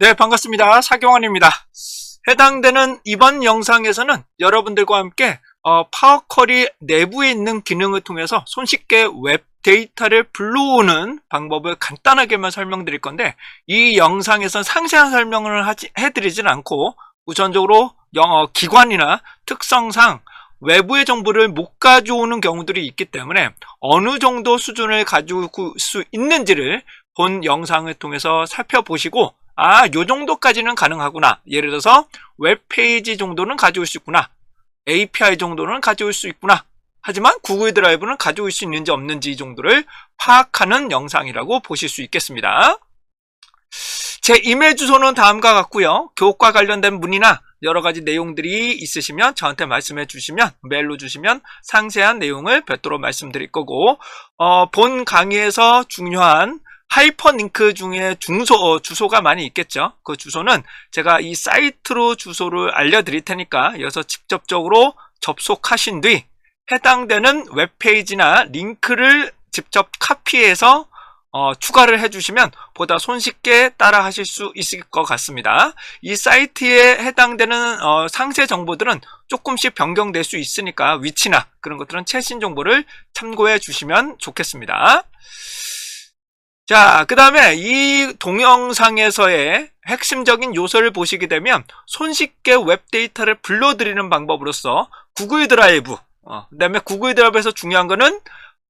네, 반갑습니다. 사경환입니다. 해당되는 이번 영상에서는 여러분들과 함께 파워쿼리 내부에 있는 기능을 통해서 손쉽게 웹 데이터를 불러오는 방법을 간단하게만 설명드릴 건데, 이 영상에선 상세한 설명을 해드리진 않고 우선적으로 기관이나 특성상 외부의 정보를 못 가져오는 경우들이 있기 때문에 어느 정도 수준을 가지고 수 있는지를 본 영상을 통해서 살펴보시고, 요 정도까지는 가능하구나. 예를 들어서 웹페이지 정도는 가져올 수 있구나. API 정도는 가져올 수 있구나. 하지만 구글 드라이브는 가져올 수 있는지 없는지 정도를 파악하는 영상이라고 보실 수 있겠습니다. 제 이메일 주소는 다음과 같고요. 교육과 관련된 문의나 여러 가지 내용들이 있으시면 저한테 말씀해 주시면, 메일로 주시면 상세한 내용을 별도로 말씀드릴 거고, 본 강의에서 중요한 하이퍼링크 중에 주소가 많이 있겠죠. 그 주소는 제가 이 사이트로 주소를 알려드릴 테니까 여기서 직접적으로 접속하신 뒤 해당되는 웹페이지나 링크를 직접 카피해서 추가를 해주시면 보다 손쉽게 따라 하실 수 있을 것 같습니다. 이 사이트에 해당되는 상세 정보들은 조금씩 변경될 수 있으니까 위치나 그런 것들은 최신 정보를 참고해 주시면 좋겠습니다. 자, 그 다음에 이 동영상에서의 핵심적인 요소를 보시게 되면 손쉽게 웹데이터를 불러들이는 방법으로서 구글 드라이브, 그 다음에 구글 드라이브에서 중요한 거는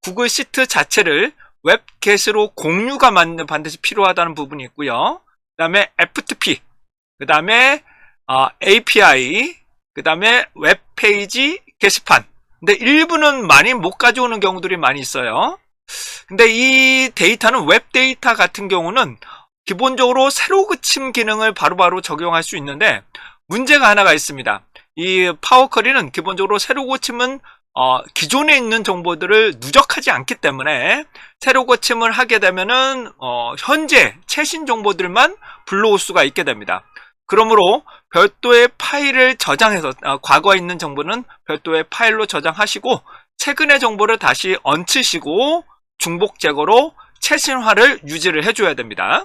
구글 시트 자체를 웹 게시로 공유가 반드시 필요하다는 부분이 있고요. 그 다음에 FTP, 그 다음에 API, 그 다음에 웹페이지 게시판. 근데 일부는 많이 못 가져오는 경우들이 많이 있어요. 근데 이 데이터는 웹 데이터 같은 경우는 기본적으로 세로 그침 기능을 바로바로 적용할 수 있는데 문제가 하나가 있습니다. 이 파워쿼리는 기본적으로 세로 고침은 기존에 있는 정보들을 누적하지 않기 때문에 세로 고침을 하게 되면은 현재 최신 정보들만 불러올 수가 있게 됩니다. 그러므로 별도의 파일을 저장해서 과거에 있는 정보는 별도의 파일로 저장하시고 최근의 정보를 다시 얹히시고 중복 제거로 최신화를 유지를 해줘야 됩니다.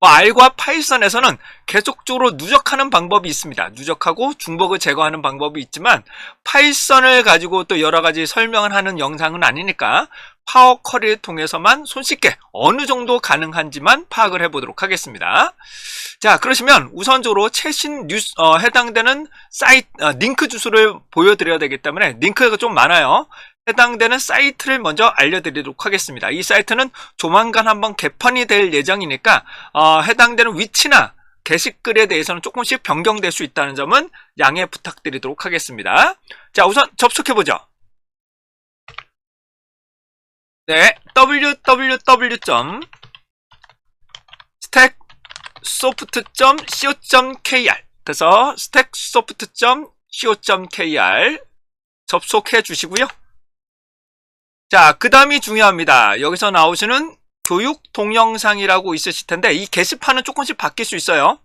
R과 파이썬에서는 계속적으로 누적하는 방법이 있습니다. 누적하고 중복을 제거하는 방법이 있지만 파이썬을 가지고 또 여러 가지 설명을 하는 영상은 아니니까 파워쿼리를 통해서만 손쉽게 어느 정도 가능한지만 파악을 해보도록 하겠습니다. 자, 그러시면 우선적으로 최신 뉴스 해당되는 사이트 링크 주소를 보여드려야 되기 때문에 링크가 좀 많아요. 해당되는 사이트를 먼저 알려드리도록 하겠습니다. 이 사이트는 조만간 한번 개편이 될 예정이니까 해당되는 위치나 게시글에 대해서는 조금씩 변경될 수 있다는 점은 양해 부탁드리도록 하겠습니다. 자, 우선 접속해보죠. 네, www.stacksoft.co.kr 그래서 stacksoft.co.kr 접속해 주시고요. 자, 그 다음이 중요합니다. 여기서 나오시는 교육 동영상이라고 있으실 텐데 이 게시판은 조금씩 바뀔 수 있어요.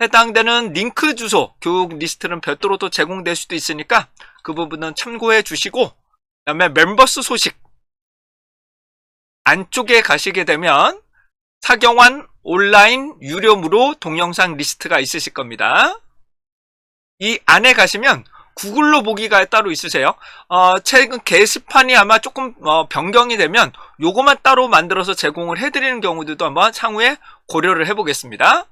해당되는 링크 주소, 교육 리스트는 별도로 또 제공될 수도 있으니까 그 부분은 참고해 주시고, 그 다음에 멤버스 소식 안쪽에 가시게 되면 사경환 온라인 유료 무료 동영상 리스트가 있으실 겁니다. 이 안에 가시면 구글로 보기가 따로 있으세요. 최근 게시판이 아마 조금 변경이 되면 요거만 따로 만들어서 제공을 해드리는 경우들도 한번 향후에 고려를 해보겠습니다.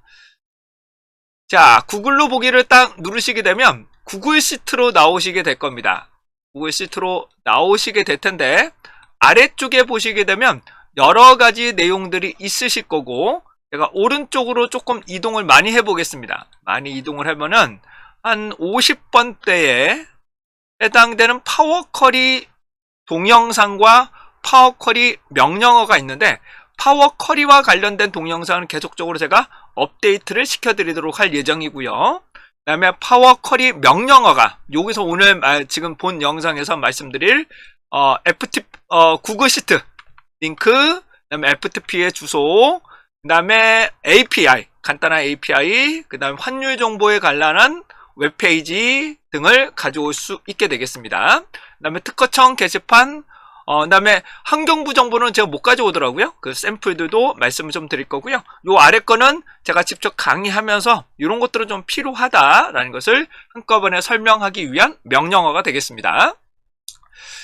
자, 구글로 보기를 딱 누르시게 되면 구글 시트로 나오시게 될 겁니다. 구글 시트로 나오시게 될 텐데 아래쪽에 보시게 되면 여러 가지 내용들이 있으실 거고, 제가 오른쪽으로 조금 이동을 많이 해보겠습니다. 많이 이동을 하면은 한 50번대에 해당되는 파워쿼리 동영상과 파워쿼리 명령어가 있는데 파워쿼리와 관련된 동영상은 계속적으로 제가 업데이트를 시켜드리도록 할 예정이고요. 그 다음에 파워쿼리 명령어가 여기서 오늘 지금 본 영상에서 말씀드릴 구글 시트 링크, 그 다음에 FTP의 주소, 그 다음에 API, 간단한 API, 그 다음에 환율 정보에 관련한 웹페이지 등을 가져올 수 있게 되겠습니다. 그 다음에 특허청 게시판, 그다음에 환경부 정보는 제가 못 가져오더라고요. 그 샘플들도 말씀을 좀 드릴 거고요. 요 아래 거는 제가 직접 강의하면서 이런 것들은 좀 필요하다라는 것을 한꺼번에 설명하기 위한 명령어가 되겠습니다.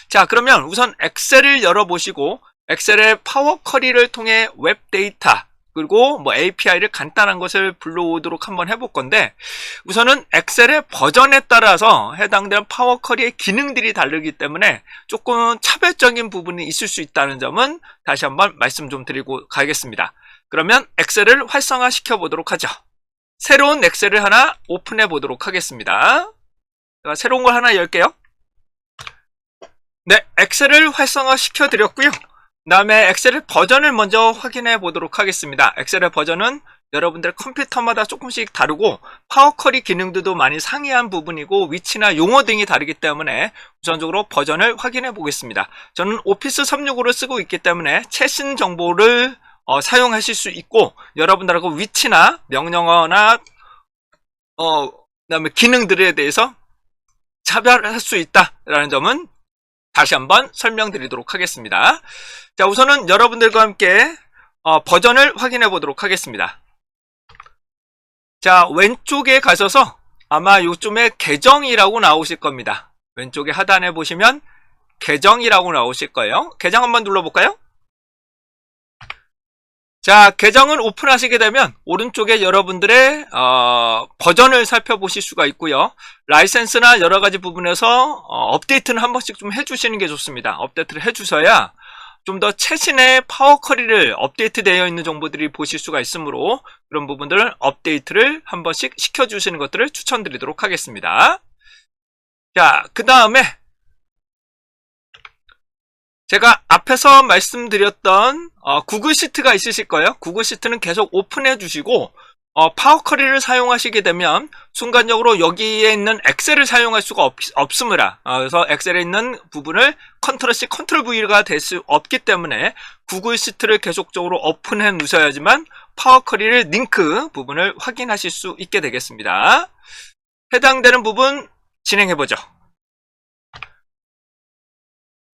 자, 그러면 우선 엑셀을 열어보시고 엑셀의 파워 쿼리를 통해 웹 데이터 그리고 뭐 API를 간단한 것을 불러오도록 한번 해볼 건데, 우선은 엑셀의 버전에 따라서 해당되는 파워 쿼리의 기능들이 다르기 때문에 조금 차별적인 부분이 있을 수 있다는 점은 다시 한번 말씀 좀 드리고 가겠습니다. 그러면 엑셀을 활성화 시켜 보도록 하죠. 새로운 엑셀을 하나 오픈해 보도록 하겠습니다. 제가 새로운 걸 하나 열게요. 네, 엑셀을 활성화 시켜 드렸고요. 그 다음에 엑셀의 버전을 먼저 확인해 보도록 하겠습니다. 엑셀의 버전은 여러분들 컴퓨터마다 조금씩 다르고 파워 쿼리 기능들도 많이 상이한 부분이고 위치나 용어 등이 다르기 때문에 우선적으로 버전을 확인해 보겠습니다. 저는 오피스 365를 쓰고 있기 때문에 최신 정보를 사용하실 수 있고, 여러분들하고 위치나 명령어나 그다음에 기능들에 대해서 차별할 수 있다라는 점은 다시 한번 설명드리도록 하겠습니다. 자, 우선은 여러분들과 함께 버전을 확인해 보도록 하겠습니다. 자, 왼쪽에 가셔서 아마 요즘에 계정이라고 나오실 겁니다. 왼쪽에 하단에 보시면 계정이라고 나오실 거예요. 계정 한번 눌러볼까요? 자, 계정을 오픈하시게 되면 오른쪽에 여러분들의 버전을 살펴보실 수가 있고요. 라이센스나 여러 가지 부분에서 업데이트는 한 번씩 좀 해주시는 게 좋습니다. 업데이트를 해주셔야 좀 더 최신의 파워 쿼리를 업데이트 되어 있는 정보들이 보실 수가 있으므로 그런 부분들을 업데이트를 한 번씩 시켜주시는 것들을 추천드리도록 하겠습니다. 자, 그 다음에 제가 앞에서 말씀드렸던 구글 시트가 있으실 거예요. 구글 시트는 계속 오픈해 주시고 파워 쿼리를 사용하시게 되면 순간적으로 여기에 있는 엑셀을 사용할 수가 없습니다. 그래서 엑셀에 있는 부분을 컨트롤 C, 컨트롤 V가 될 수 없기 때문에 구글 시트를 계속적으로 오픈해 놓으셔야지만 파워 쿼리를 링크 부분을 확인하실 수 있게 되겠습니다. 해당되는 부분 진행해 보죠.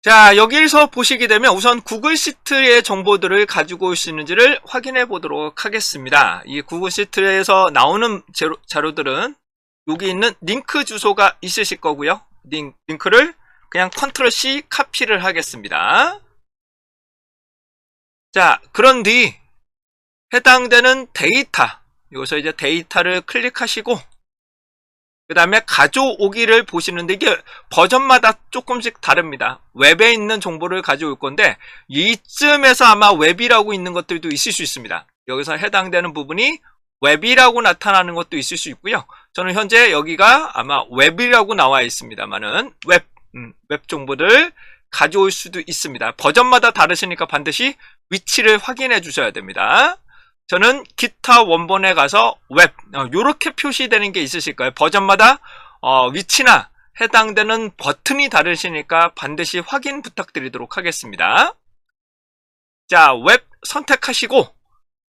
자, 여기서 보시게 되면 우선 구글 시트의 정보들을 가지고 올 수 있는지를 확인해 보도록 하겠습니다. 이 구글 시트에서 나오는 자료들은 여기 있는 링크 주소가 있으실 거고요. 링크를 그냥 컨트롤 C 카피를 하겠습니다. 자, 그런 뒤 해당되는 데이터, 여기서 이제 데이터를 클릭하시고 그 다음에 가져오기를 보시는데 이게 버전마다 조금씩 다릅니다. 웹에 있는 정보를 가져올 건데 이쯤에서 아마 웹이라고 있는 것들도 있을 수 있습니다. 여기서 해당되는 부분이 웹이라고 나타나는 것도 있을 수 있고요. 저는 현재 여기가 아마 웹이라고 나와 있습니다만은 웹 정보를 가져올 수도 있습니다. 버전마다 다르시니까 반드시 위치를 확인해 주셔야 됩니다. 저는 기타 원본에 가서 웹 요렇게 표시되는 게 있으실 거예요. 버전마다 위치나 해당되는 버튼이 다르시니까 반드시 확인 부탁드리도록 하겠습니다. 자, 웹 선택하시고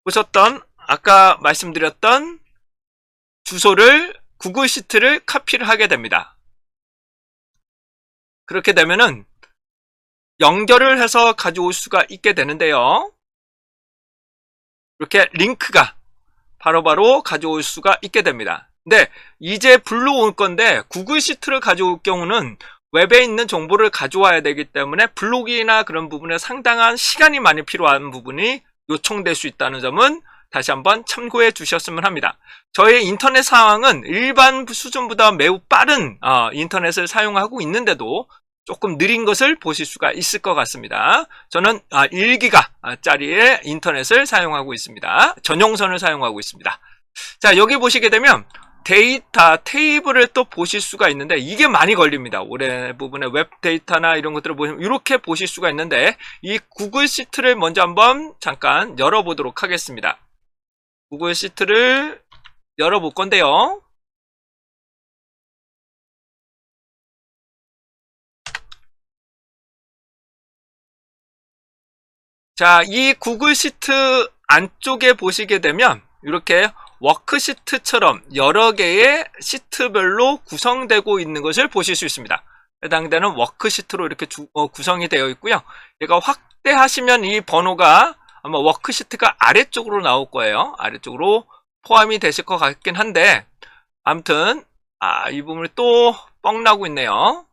보셨던 아까 말씀드렸던 주소를 구글 시트를 카피를 하게 됩니다. 그렇게 되면은 연결을 해서 가져올 수가 있게 되는데요. 이렇게 링크가 바로바로 가져올 수가 있게 됩니다. 근데 이제 불러올 건데 구글 시트를 가져올 경우는 웹에 있는 정보를 가져와야 되기 때문에 블록이나 그런 부분에 상당한 시간이 많이 필요한 부분이 요청될 수 있다는 점은 다시 한번 참고해 주셨으면 합니다. 저의 인터넷 상황은 일반 수준보다 매우 빠른 인터넷을 사용하고 있는데도 조금 느린 것을 보실 수가 있을 것 같습니다. 저는 1기가짜리의 인터넷을 사용하고 있습니다. 전용선을 사용하고 있습니다. 자, 여기 보시게 되면 데이터 테이블을 또 보실 수가 있는데 이게 많이 걸립니다. 올해 부분에 웹 데이터나 이런 것들을 보시면 이렇게 보실 수가 있는데 이 구글 시트를 먼저 한번 잠깐 열어보도록 하겠습니다. 구글 시트를 열어볼 건데요. 자, 이 구글 시트 안쪽에 보시게 되면 이렇게 워크시트처럼 여러 개의 시트별로 구성되고 있는 것을 보실 수 있습니다. 해당되는 워크시트로 이렇게 구성이 되어 있고요. 얘가 확대하시면 이 번호가 아마 워크시트가 아래쪽으로 나올 거예요. 아래쪽으로 포함이 되실 것 같긴 한데, 아무튼 이 부분이 또 뻥나고 있네요.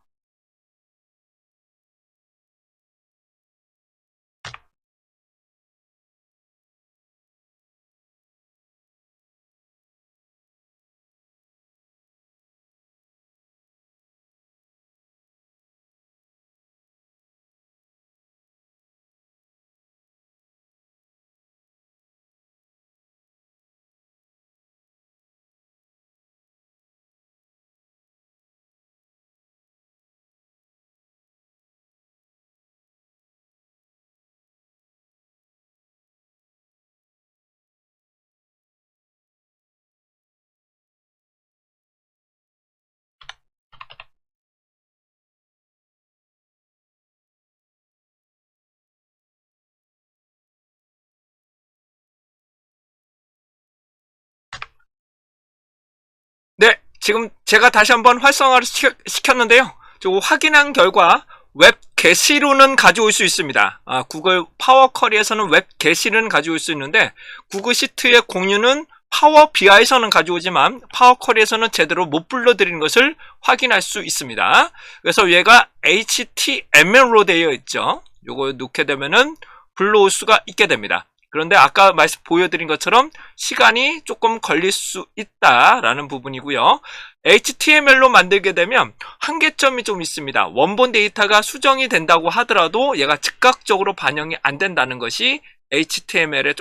네, 지금 제가 다시 한번 활성화를 시켰는데요. 확인한 결과 웹 게시로는 가져올 수 있습니다. 구글 파워 쿼리에서는 웹 게시는 가져올 수 있는데, 구글 시트의 공유는 파워 BI에서는 가져오지만 파워 쿼리에서는 제대로 못 불러들이는 것을 확인할 수 있습니다. 그래서 얘가 HTML로 되어 있죠. 요거 넣게 되면은 불러올 수가 있게 됩니다. 그런데 아까 보여드린 것처럼 시간이 조금 걸릴 수 있다라는 부분이고요. HTML로 만들게 되면 한계점이 좀 있습니다. 원본 데이터가 수정이 된다고 하더라도 얘가 즉각적으로 반영이 안 된다는 것이 HTML에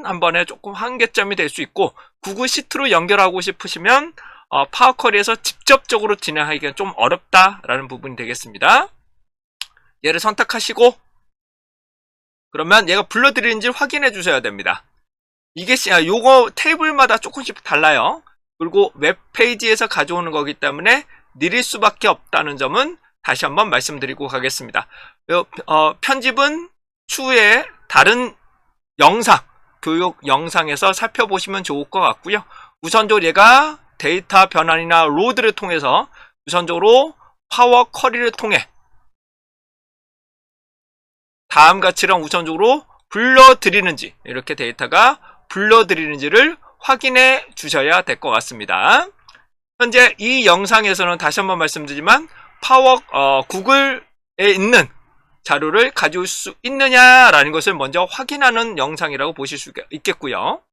한 번에 조금 한계점이 될 수 있고, 구글 시트로 연결하고 싶으시면 파워 쿼리에서 직접적으로 진행하기가 좀 어렵다라는 부분이 되겠습니다. 얘를 선택하시고, 그러면 얘가 불러들이는지 확인해 주셔야 됩니다. 이게 요거 테이블마다 조금씩 달라요. 그리고 웹페이지에서 가져오는 거기 때문에 느릴 수밖에 없다는 점은 다시 한번 말씀드리고 가겠습니다. 편집은 추후에 다른 영상, 교육 영상에서 살펴보시면 좋을 것 같고요. 우선적으로 얘가 데이터 변환이나 로드를 통해서 우선적으로 파워 쿼리를 통해 다음 가치랑 우선적으로 불러들이는지, 이렇게 데이터가 불러들이는지를 확인해 주셔야 될 것 같습니다. 현재 이 영상에서는 다시 한번 말씀드리지만 구글에 있는 자료를 가져올 수 있느냐라는 것을 먼저 확인하는 영상이라고 보실 수 있겠고요.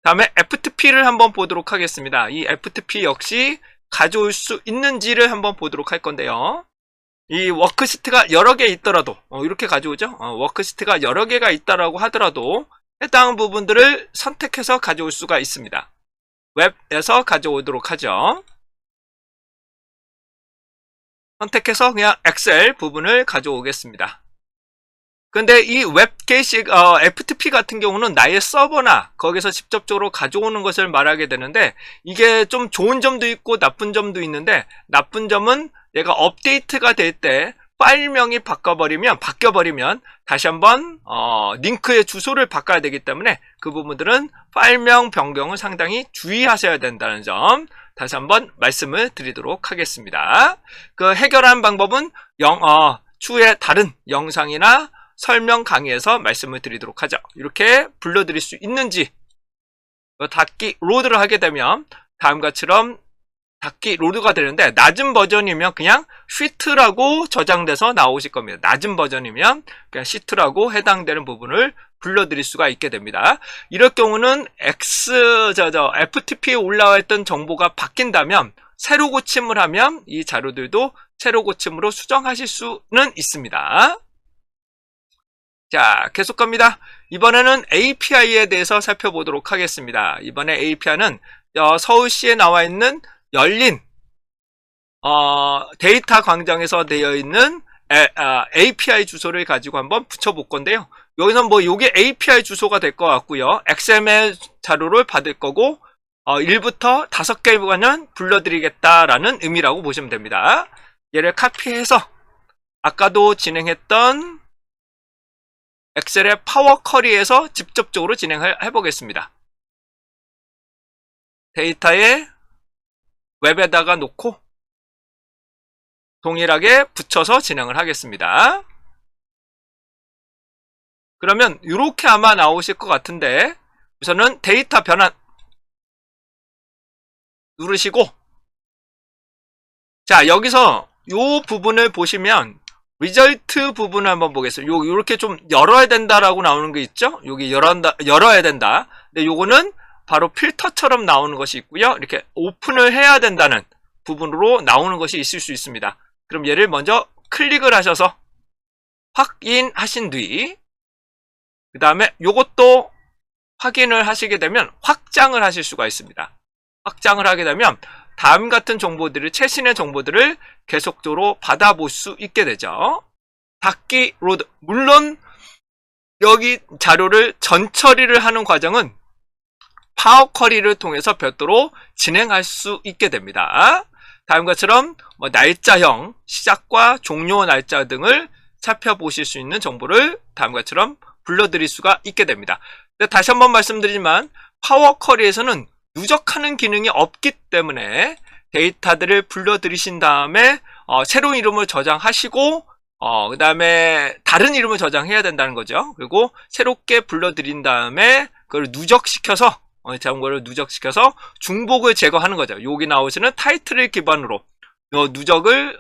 다음에 FTP를 한번 보도록 하겠습니다. 이 FTP 역시 가져올 수 있는지를 한번 보도록 할 건데요. 이 워크시트가 여러 개 있더라도 이렇게 가져오죠. 워크시트가 여러 개가 있다라고 하더라도 해당 부분들을 선택해서 가져올 수가 있습니다. 웹에서 가져오도록 하죠. 선택해서 그냥 엑셀 부분을 가져오겠습니다. 근데 이 웹 게시 FTP 같은 경우는 나의 서버나 거기서 직접적으로 가져오는 것을 말하게 되는데, 이게 좀 좋은 점도 있고 나쁜 점도 있는데, 나쁜 점은 얘가 업데이트가 될 때 파일명이 바뀌어버리면 다시 한번 링크의 주소를 바꿔야 되기 때문에 그 부분들은 파일명 변경을 상당히 주의하셔야 된다는 점 다시 한번 말씀을 드리도록 하겠습니다. 그 해결하는 방법은 추후에 다른 영상이나 설명 강의에서 말씀을 드리도록 하죠. 이렇게 불러드릴 수 있는지, 닫기 로드를 하게 되면 다음과처럼 닫기 로드가 되는데, 낮은 버전이면 그냥 시트라고 저장돼서 나오실 겁니다. 낮은 버전이면 그냥 시트라고 해당되는 부분을 불러드릴 수가 있게 됩니다. 이럴 경우는 FTP에 올라와 있던 정보가 바뀐다면 새로 고침을 하면 이 자료들도 새로 고침으로 수정하실 수는 있습니다. 자, 계속 갑니다. 이번에는 API에 대해서 살펴보도록 하겠습니다. 이번에 API는 서울시에 나와 있는 열린 데이터 광장에서 되어 있는 API 주소를 가지고 한번 붙여볼 건데요. 여기서 요게 API 주소가 될 것 같고요. XML 자료를 받을 거고 1부터 5개까지는 불러드리겠다라는 의미라고 보시면 됩니다. 얘를 카피해서 아까도 진행했던 엑셀의 파워 쿼리에서 직접적으로 진행을 해보겠습니다. 데이터에 웹에다가 놓고 동일하게 붙여서 진행을 하겠습니다. 그러면 이렇게 아마 나오실 것 같은데 우선은 데이터 변환 누르시고, 자 여기서 이 부분을 보시면 리절트 부분을 한번 보겠습니다. 요렇게 좀 열어야 된다라고 나오는 게 있죠? 여기 열어야 된다. 근데 요거는 바로 필터처럼 나오는 것이 있고요. 이렇게 오픈을 해야 된다는 부분으로 나오는 것이 있을 수 있습니다. 그럼 얘를 먼저 클릭을 하셔서 확인하신 뒤, 그 다음에 요것도 확인을 하시게 되면 확장을 하실 수가 있습니다. 확장을 하게 되면 다음 같은 정보들을, 최신의 정보들을 계속적으로 받아볼 수 있게 되죠. 닫기 로드. 물론 여기 자료를 전처리를 하는 과정은 파워 쿼리를 통해서 별도로 진행할 수 있게 됩니다. 다음과 같처럼 날짜형, 시작과 종료 날짜 등을 살펴보실 수 있는 정보를 다음과 같처럼 불러드릴 수가 있게 됩니다. 다시 한번 말씀드리지만 파워 쿼리에서는 누적하는 기능이 없기 때문에 데이터들을 불러들이신 다음에 새로운 이름을 저장하시고 그 다음에 다른 이름을 저장해야 된다는 거죠. 그리고 새롭게 불러들인 다음에 그걸 누적시켜서 정보를 누적시켜서 중복을 제거하는 거죠. 여기 나오시는 타이틀을 기반으로 누적을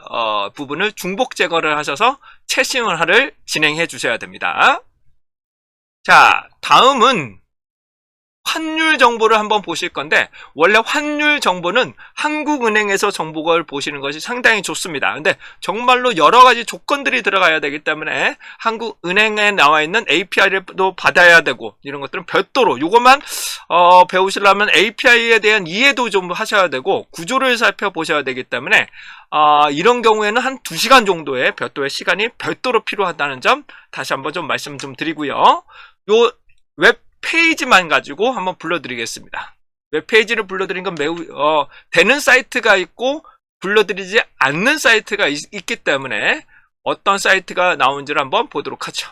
부분을 중복 제거를 하셔서 최신화를 진행해 주셔야 됩니다. 자, 다음은 환율 정보를 한번 보실 건데, 원래 환율 정보는 한국은행에서 정보를 보시는 것이 상당히 좋습니다. 근데 정말로 여러 가지 조건들이 들어가야 되기 때문에 한국은행에 나와 있는 API도 받아야 되고, 이런 것들은 별도로 이것만 배우시려면 API에 대한 이해도 좀 하셔야 되고 구조를 살펴보셔야 되기 때문에 이런 경우에는 한 2시간 정도의 별도의 시간이 별도로 필요하다는 점 다시 한번 좀 말씀 좀 드리고요. 요 웹페이지만 가지고 한번 불러드리겠습니다. 웹페이지를 불러드린 건 매우 되는 사이트가 있고 불러드리지 않는 사이트가 있기 때문에 어떤 사이트가 나온지를 한번 보도록 하죠.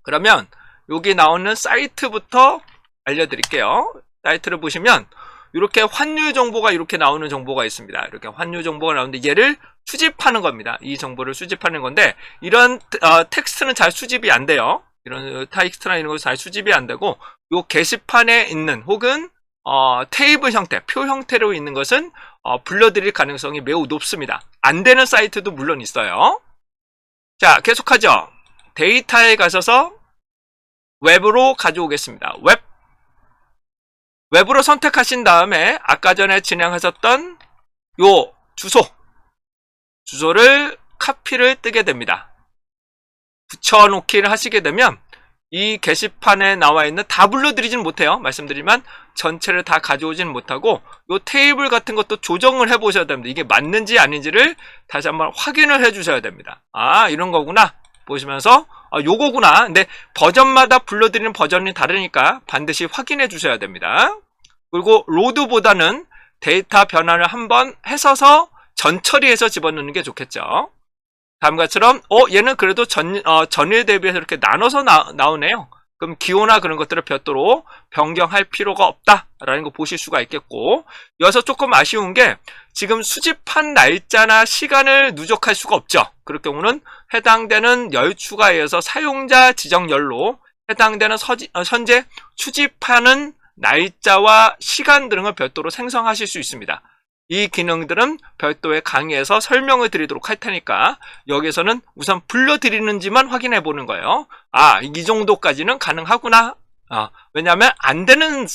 그러면 여기 나오는 사이트부터 알려드릴게요. 사이트를 보시면 이렇게 환율 정보가 이렇게 나오는 정보가 있습니다. 이렇게 환율 정보가 나오는데 얘를 수집하는 겁니다. 이 정보를 수집하는 건데 이런 텍스트는 잘 수집이 안 돼요. 이런 텍스트나 이런 거 잘 수집이 안 되고 요 게시판에 있는 혹은 테이블 형태, 표 형태로 있는 것은 불러드릴 가능성이 매우 높습니다. 안 되는 사이트도 물론 있어요. 자, 계속하죠. 데이터에 가셔서 웹으로 가져오겠습니다. 웹으로 선택하신 다음에 아까 전에 진행하셨던 요 주소를 카피를 뜨게 됩니다. 붙여놓기를 하시게 되면 이 게시판에 나와 있는 다 불러드리지는 못해요. 말씀드리면 전체를 다 가져오지는 못하고 요 테이블 같은 것도 조정을 해 보셔야 됩니다. 이게 맞는지 아닌지를 다시 한번 확인을 해 주셔야 됩니다. 아, 이런 거구나 보시면서 요거구나. 근데 버전마다 불러드리는 버전이 다르니까 반드시 확인해 주셔야 됩니다. 그리고 로드보다는 데이터 변환을 한번 해서서 전처리해서 집어넣는 게 좋겠죠. 다음과 같처럼 얘는 그래도 전일 대비해서 이렇게 나눠서 나오네요. 그럼 기호나 그런 것들을 별도로 변경할 필요가 없다라는 거 보실 수가 있겠고, 여기서 조금 아쉬운 게 지금 수집한 날짜나 시간을 누적할 수가 없죠. 그럴 경우는 해당되는 열 추가에서 사용자 지정열로 해당되는 현재 수집하는 날짜와 시간 등을 별도로 생성하실 수 있습니다. 이 기능들은 별도의 강의에서 설명을 드리도록 할 테니까 여기서는 우선 불러드리는지만 확인해 보는 거예요. 아, 이 정도까지는 가능하구나. 왜냐하면 안 되는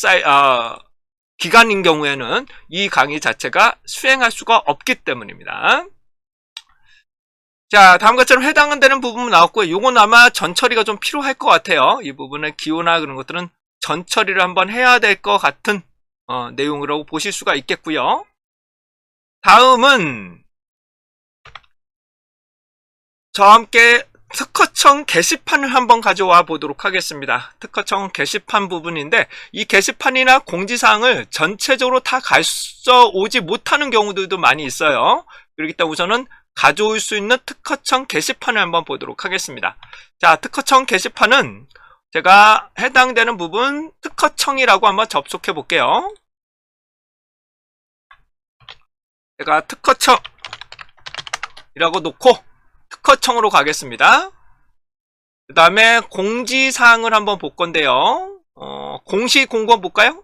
기간인 경우에는 이 강의 자체가 수행할 수가 없기 때문입니다. 자, 다음과 같처럼 해당되는 부분은 나왔고요. 요건 아마 전처리가 좀 필요할 것 같아요. 이 부분의 기호나 그런 것들은 전처리를 한번 해야 될 것 같은 내용이라고 보실 수가 있겠고요. 다음은 저와 함께 특허청 게시판을 한번 가져와 보도록 하겠습니다. 특허청 게시판 부분인데 이 게시판이나 공지사항을 전체적으로 다 가져오지 못하는 경우들도 많이 있어요. 그렇기 때문에 우선은 가져올 수 있는 특허청 게시판을 한번 보도록 하겠습니다. 자, 특허청 게시판은 제가 해당되는 부분 특허청이라고 한번 접속해 볼게요. 제가 특허청 이라고 놓고 특허청으로 가겠습니다. 그 다음에 공지사항을 한번 볼 건데요. 공시공고 볼까요?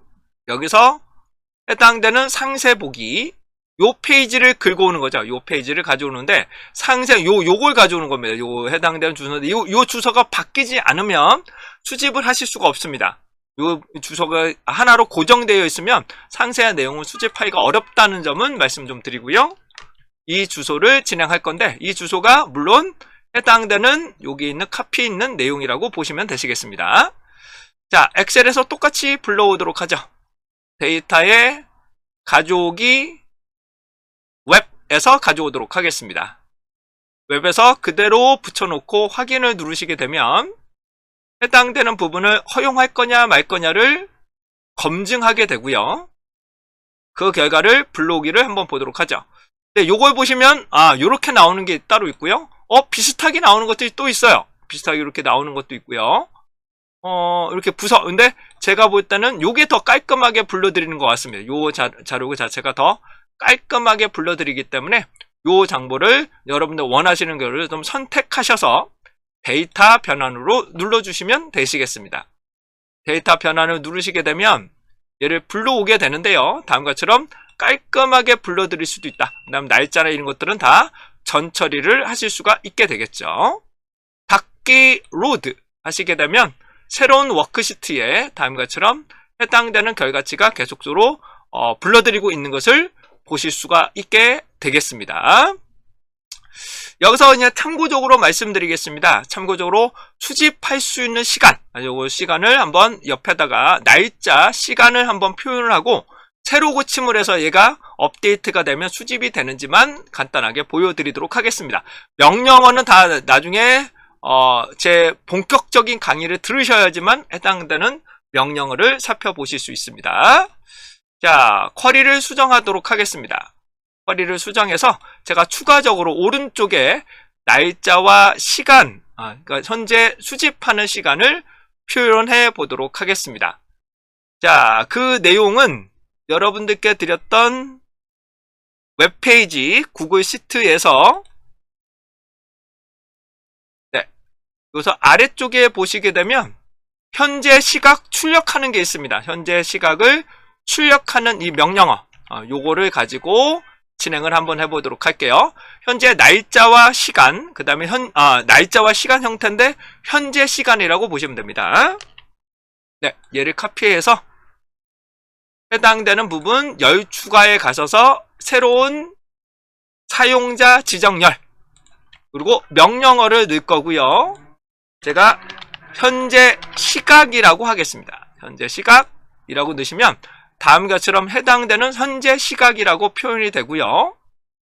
여기서 해당되는 상세 보기, 요 페이지를 긁어 오는 거죠. 요 페이지를 가져오는데, 요걸 가져오는 겁니다. 요 해당되는 주소인데, 요 주소가 바뀌지 않으면 수집을 하실 수가 없습니다. 요 주소가 하나로 고정되어 있으면 상세한 내용을 수집하기가 어렵다는 점은 말씀 좀 드리고요. 이 주소를 진행할 건데, 이 주소가 물론 해당되는 여기 있는 카피 있는 내용이라고 보시면 되시겠습니다. 자, 엑셀에서 똑같이 불러오도록 하죠. 데이터에 가져오기, 웹에서 가져오도록 하겠습니다. 웹에서 그대로 붙여놓고 확인을 누르시게 되면 해당되는 부분을 허용할 거냐 말 거냐를 검증하게 되고요. 그 결과를 불러오기를 한번 보도록 하죠. 네, 요걸 보시면 요렇게 나오는 게 따로 있고요. 비슷하게 나오는 것들이 또 있어요. 비슷하게 이렇게 나오는 것도 있고요. 이렇게 근데 제가 볼 때는 요게 더 깔끔하게 불러드리는 것 같습니다. 요 자료 자체가 더 깔끔하게 불러드리기 때문에 요 정보를 여러분들 원하시는 거를 좀 선택하셔서 데이터 변환으로 눌러주시면 되시겠습니다. 데이터 변환을 누르시게 되면 얘를 불러오게 되는데요. 다음과 같처럼 깔끔하게 불러드릴 수도 있다. 그 다음 날짜나 이런 것들은 다 전처리를 하실 수가 있게 되겠죠. 닫기 로드 하시게 되면 새로운 워크시트에 다음과 같처럼 해당되는 결과치가 계속적으로 불러드리고 있는 것을 보실 수가 있게 되겠습니다. 여기서 그냥 참고적으로 말씀드리겠습니다. 참고적으로 수집할 수 있는 시간, 요 시간을 한번 옆에다가 날짜, 시간을 한번 표현을 하고 새로 고침을 해서 얘가 업데이트가 되면 수집이 되는지만 간단하게 보여드리도록 하겠습니다. 명령어는 다 나중에 제 본격적인 강의를 들으셔야지만 해당되는 명령어를 살펴보실 수 있습니다. 자, 쿼리를 수정하도록 하겠습니다. 쿼리를 수정해서 제가 추가적으로 오른쪽에 날짜와 시간, 그러니까 현재 수집하는 시간을 표현해 보도록 하겠습니다. 자, 그 내용은 여러분들께 드렸던 웹페이지 구글 시트에서 여기서 아래쪽에 보시게 되면 현재 시각 출력하는 게 있습니다. 현재 시각을 출력하는 이 명령어, 요거를 가지고 진행을 한번 해보도록 할게요. 현재 날짜와 시간, 그 다음에 날짜와 시간 형태인데 현재 시간이라고 보시면 됩니다. 네, 얘를 카피해서 해당되는 부분 열 추가에 가셔서 새로운 사용자 지정열, 그리고 명령어를 넣을 거고요. 제가 현재 시각이라고 하겠습니다. 현재 시각이라고 넣으시면 다음과 같처럼 해당되는 현재 시각이라고 표현이 되고요.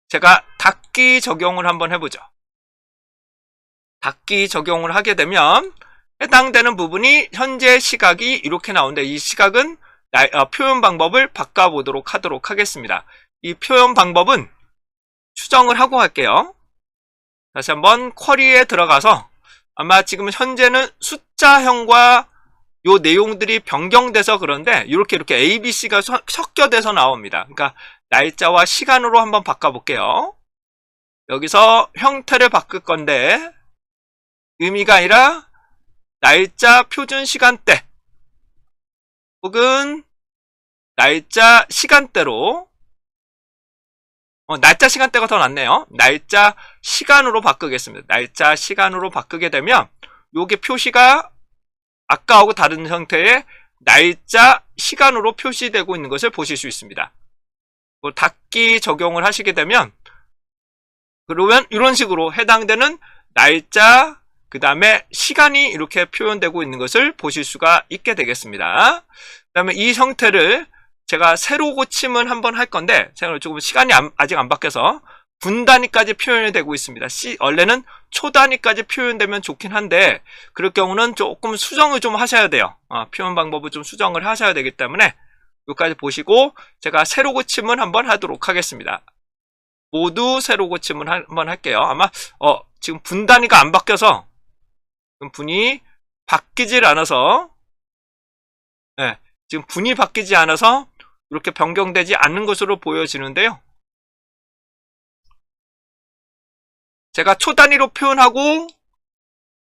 제가 닫기 적용을 한번 해보죠. 닫기 적용을 하게 되면 해당되는 부분이 현재 시각이 이렇게 나오는데 이 시각은 표현 방법을 바꿔보도록 하도록 하겠습니다. 이 표현 방법은 수정을 하고 할게요. 다시 한번 쿼리에 들어가서 아마 지금 현재는 숫자형과 요 내용들이 변경돼서 그런데 이렇게 ABC가 섞여돼서 나옵니다. 그러니까 날짜와 시간으로 한번 바꿔볼게요. 여기서 형태를 바꿀 건데 의미가 아니라 날짜 표준 시간대 혹은 날짜 시간대로 날짜 시간대가 더 낫네요. 날짜 시간으로 바꾸겠습니다. 날짜 시간으로 바꾸게 되면 요게 표시가 아까하고 다른 형태의 날짜 시간으로 표시되고 있는 것을 보실 수 있습니다. 닫기 적용을 하시게 되면 그러면 이런 식으로 해당되는 날짜 그 다음에 시간이 이렇게 표현되고 있는 것을 보실 수가 있게 되겠습니다. 그 다음에 이 형태를 제가 새로 고침을 한번 할 건데 제가 조금 시간이 아직 안 바뀌어서 분 단위까지 표현이 되고 있습니다. 원래는 초 단위까지 표현되면 좋긴 한데 그럴 경우는 조금 수정을 좀 하셔야 돼요. 표현 방법을 좀 수정을 하셔야 되기 때문에 여기까지 보시고 제가 새로 고침을 한번 하도록 하겠습니다. 모두 새로 고침을 한번 할게요. 아마 지금 분 단위가 안 바뀌어서 분이 바뀌질 않아서 지금 분이 바뀌지 않아서 이렇게 변경되지 않는 것으로 보여지는데요. 제가 초 단위로 표현하고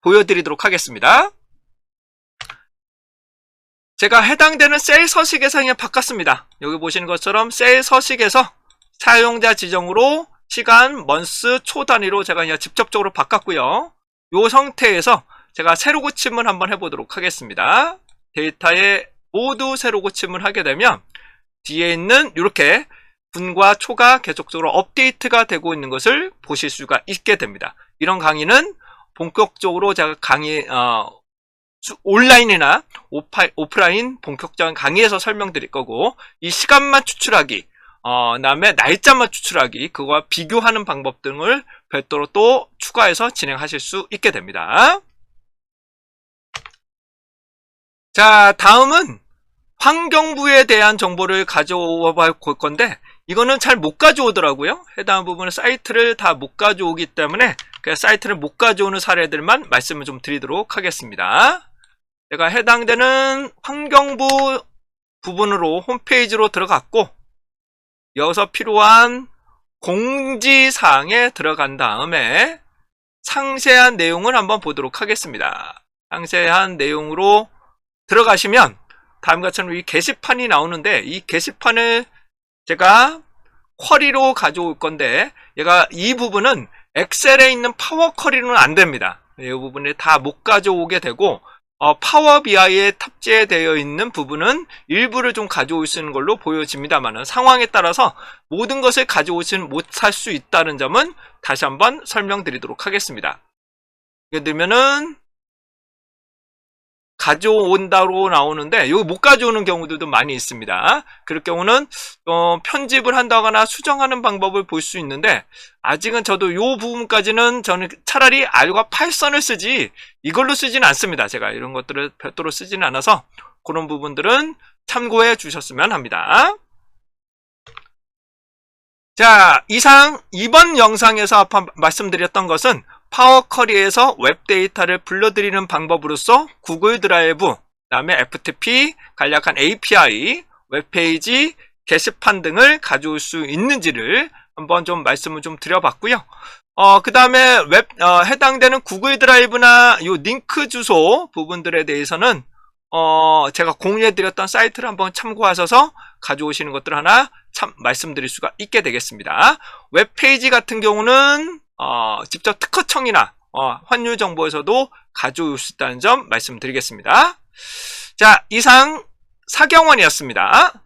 보여드리도록 하겠습니다. 제가 해당되는 셀 서식에서 그냥 바꿨습니다. 여기 보시는 것처럼 셀 서식에서 사용자 지정으로 시간, 먼스, 초 단위로 제가 그냥 직접적으로 바꿨고요. 이 상태에서 제가 세로 고침을 한번 해보도록 하겠습니다. 데이터에 모두 세로 고침을 하게 되면 뒤에 있는 이렇게 분과 초가 계속적으로 업데이트가 되고 있는 것을 보실 수가 있게 됩니다. 이런 강의는 본격적으로 제가 온라인이나 오프라인 본격적인 강의에서 설명드릴 거고, 이 시간만 추출하기, 그다음에 날짜만 추출하기, 그거와 비교하는 방법 등을 별도로 또 추가해서 진행하실 수 있게 됩니다. 자, 다음은 환경부에 대한 정보를 가져와 볼 건데, 이거는 잘 못 가져오더라고요. 해당 부분은 사이트를 다 못 가져오기 때문에 그 사이트를 못 가져오는 사례들만 말씀을 좀 드리도록 하겠습니다. 제가 해당되는 환경부 부분으로 홈페이지로 들어갔고, 여기서 필요한 공지사항에 들어간 다음에 상세한 내용을 한번 보도록 하겠습니다. 상세한 내용으로 들어가시면 다음과 같이 이 게시판이 나오는데, 이 게시판을 제가 쿼리로 가져올 건데, 얘가 이 부분은 엑셀에 있는 파워 쿼리로는 안 됩니다. 이 부분을 다 못 가져오게 되고, 파워 BI에 탑재되어 있는 부분은 일부를 좀 가져올 수 있는 걸로 보여집니다만, 상황에 따라서 모든 것을 가져오지는 못할 수 있다는 점은 다시 한번 설명드리도록 하겠습니다. 예를 들면은 가져온다로 나오는데 여기 못 가져오는 경우들도 많이 있습니다. 그럴 경우는 편집을 한다거나 수정하는 방법을 볼 수 있는데, 아직은 저도 이 부분까지는 저는 차라리 R과 파이썬을 쓰지 이걸로 쓰지는 않습니다. 제가 이런 것들을 별도로 쓰지는 않아서 그런 부분들은 참고해 주셨으면 합니다. 자, 이상 이번 영상에서 아까 말씀드렸던 것은 파워 쿼리에서 웹 데이터를 불러들이는 방법으로서 구글 드라이브, 그다음에 FTP, 간략한 API, 웹페이지, 게시판 등을 가져올 수 있는지를 한번 좀 말씀을 좀 드려봤고요. 그 다음에 해당되는 구글 드라이브나 요 링크 주소 부분들에 대해서는 제가 공유해드렸던 사이트를 한번 참고하셔서 가져오시는 것들 하나 말씀드릴 수가 있게 되겠습니다. 웹페이지 같은 경우는 직접 특허청이나 환율 정보에서도 가져올 수 있다는 점 말씀드리겠습니다. 자, 이상 사경원이었습니다.